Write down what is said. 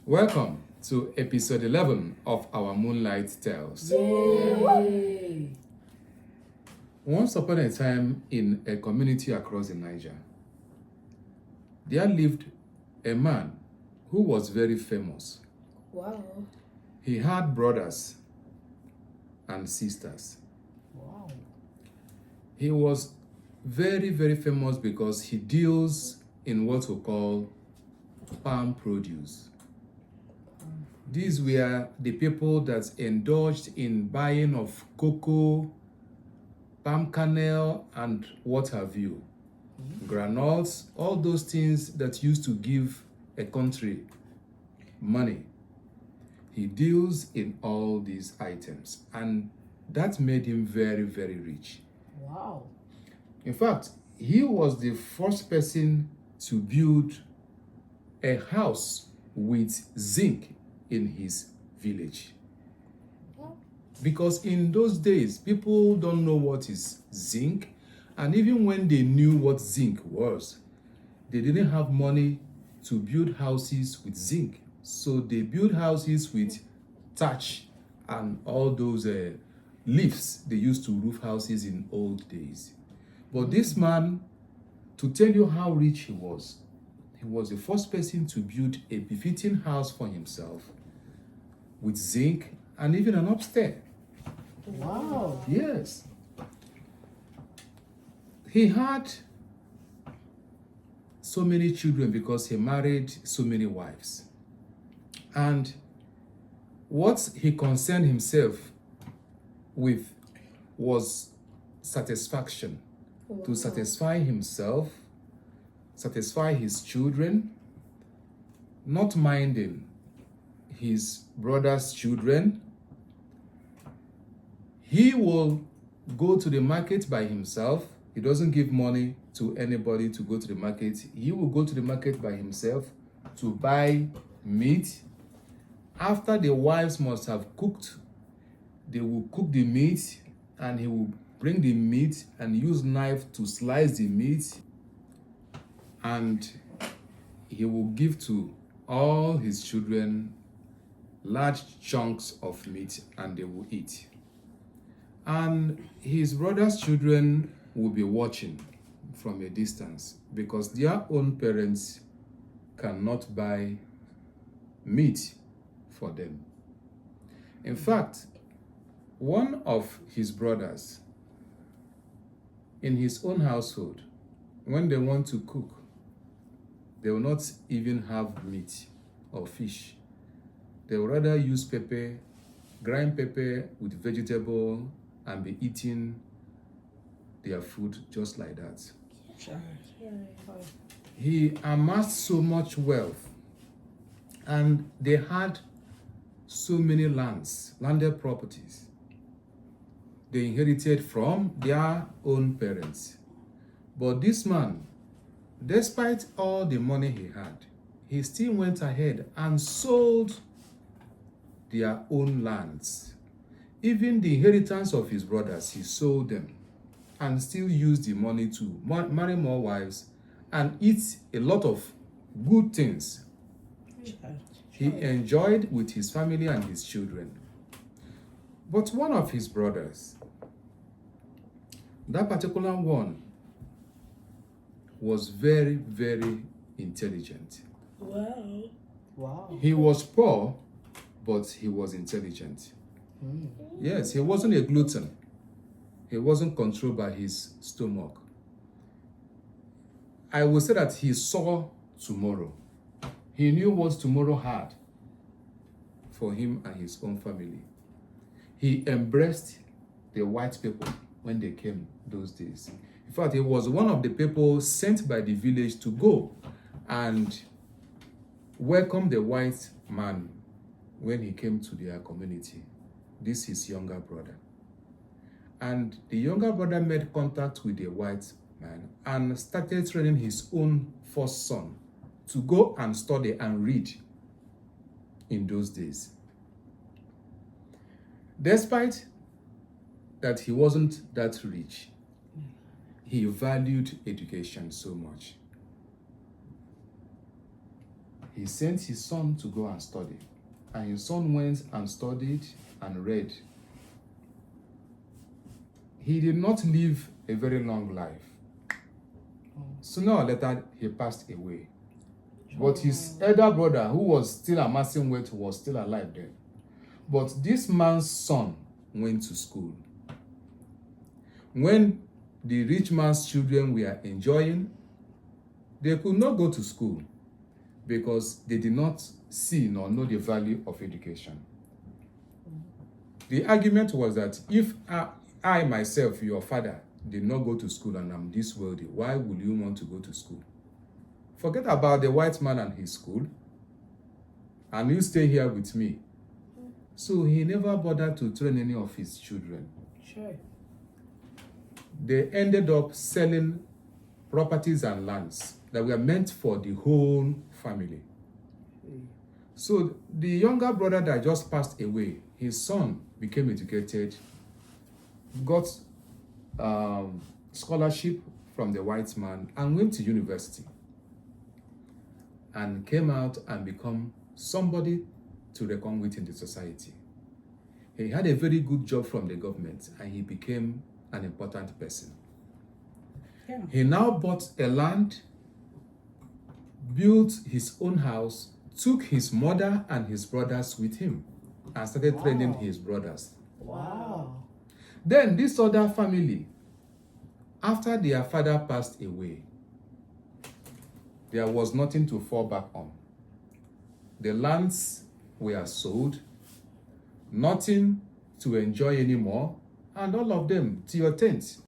Welcome to episode 11 of our Moonlight Tales. Yay! Once upon a time in a community across the Niger, there lived a man who was very famous. Wow. He had brothers and sisters. Wow. He was very, very famous because he deals in what we call palm produce. These were the people that indulged in buying of cocoa, palm kernel, and what have you. Granules, all those things that used to give a country money. He deals in all these items, and that made him very, very rich. Wow. In fact, he was the first person to build a house with zinc in his village. Because in those days, people don't know what is zinc, and even when they knew what zinc was, they didn't have money to build houses with zinc. So they built houses with thatch and all those leaves they used to roof houses in old days. But this man, to tell you how rich he was the first person to build a befitting house for himself with zinc and even an upstairs. Wow. Yes. He had so many children because he married so many wives. And what he concerned himself with was satisfaction. To satisfy himself, satisfy his children, not minding his brother's children. He will go to the market by himself. He doesn't give money to anybody to go to the market. He will go to the market by himself to buy meat. After the wives must have cooked, they will cook the meat, and he will bring the meat and use knife to slice the meat, and he will give to all his children large chunks of meat, and they will eat. And his brother's children will be watching from a distance because their own parents cannot buy meat for them. In fact, one of his brothers in his own household, when they want to cook, they will not even have meat or fish. They will rather use pepper, grind pepper with vegetable, and be eating their food just like that. He amassed so much wealth, and they had so many landed properties they inherited from their own parents. But this man, despite all the money he had, he still went ahead and sold their own lands. Even the inheritance of his brothers, he sold them and still used the money to marry more wives and eat a lot of good things he enjoyed with his family and his children. But one of his brothers, that particular one, was very, very intelligent. Wow. Wow. He was poor, but he was intelligent. Yes, he wasn't a glutton. He wasn't controlled by his stomach. I would say that he saw tomorrow. He knew what tomorrow had for him and his own family. He embraced the white people when they came those days. In fact, he was one of the people sent by the village to go and welcome the white man when he came to their community. This is his younger brother. And the younger brother made contact with the white man and started training his own first son to go and study and read in those days. Despite that he wasn't that rich, he valued education so much. he sent his son to go and study. And his son went and studied and read. He did not live a very long life. Sooner or later, he passed away. But his elder brother, who was still amassing wealth, was still alive then. But this man's son went to school. When the rich man's children were enjoying, they could not go to school because they did not see nor know the value of education. The argument was that if I myself, your father, did not go to school and I'm this wealthy, why would you want to go to school? Forget about the white man and his school, and you stay here with me. So he never bothered to train any of his children. Sure. They ended up selling properties and lands that were meant for the whole family. So the younger brother that just passed away, his son became educated, got scholarship from the white man, and went to university, and came out and become somebody to reckon with in the society. He had a very good job from the government, and he became an important person. Yeah. He now bought a land, built his own house, took his mother and his brothers with him, and started training his brothers. Wow. Then this other family, after their father passed away, there was nothing to fall back on. The lands were sold, nothing to enjoy anymore, and all of them to your tent.